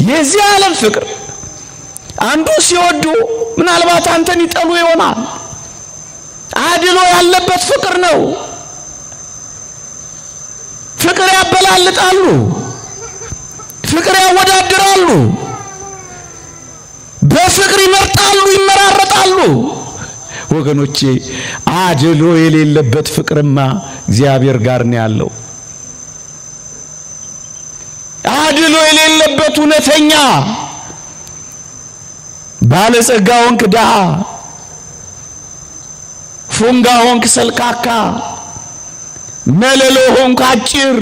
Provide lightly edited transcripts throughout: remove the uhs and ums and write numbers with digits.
የዚህ ዓለም ፍቅር አንዱ ሲወዱ ምናልባት አንተን ይጠሉ ይሆናል። አድሎ ያለበት ፍቅር ነው። ፍቅር ያበላልጣሉ፣ ፍቅር ያወዳድራሉ፣ በፍቅር ይመርጣሉ፣ ይመራረጣሉ። ወገኖቼ አድሎ የሌለበት ፍቅርማ እግዚአብሔር ጋር ነው ያለው። አድሎ የሌለበት እውነተኛ ባለጸጋ ሆንክ ድሃ፣ ፉንጋ ሆንክ ሰልካካ፣ መለሎ ሆንክ አጭር፣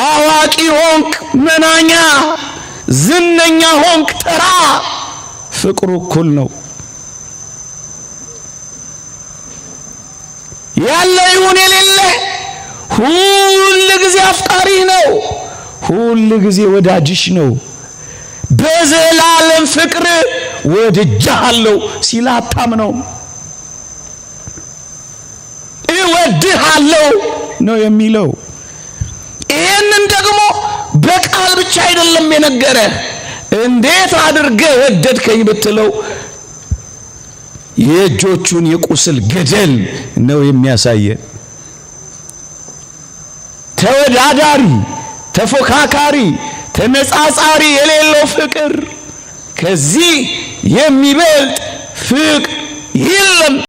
አዋቂ ሆንክ መናኛ፣ ዝነኛ ሆንክ ተራ፣ ፍቅሩ እኩል ነው። ያለ ይሁን የሌለ ሁል ጊዜ አፍቃሪ ነው፣ ሁል ጊዜ ወዳጅሽ ነው። በዘላለም ፍቅር ወድጄሃለሁ ሲል አታምነው። እወድሃለሁ ነው የሚለው። ይህንን ደግሞ በቃል ብቻ አይደለም የነገረህ። እንዴት አድርገህ ወደድከኝ ብትለው የእጆቹን የቁስል ገደል ነው የሚያሳየን። ተወዳዳሪ፣ ተፎካካሪ፣ ተነጻጻሪ የሌለው ፍቅር፣ ከዚህ የሚበልጥ ፍቅር የለም።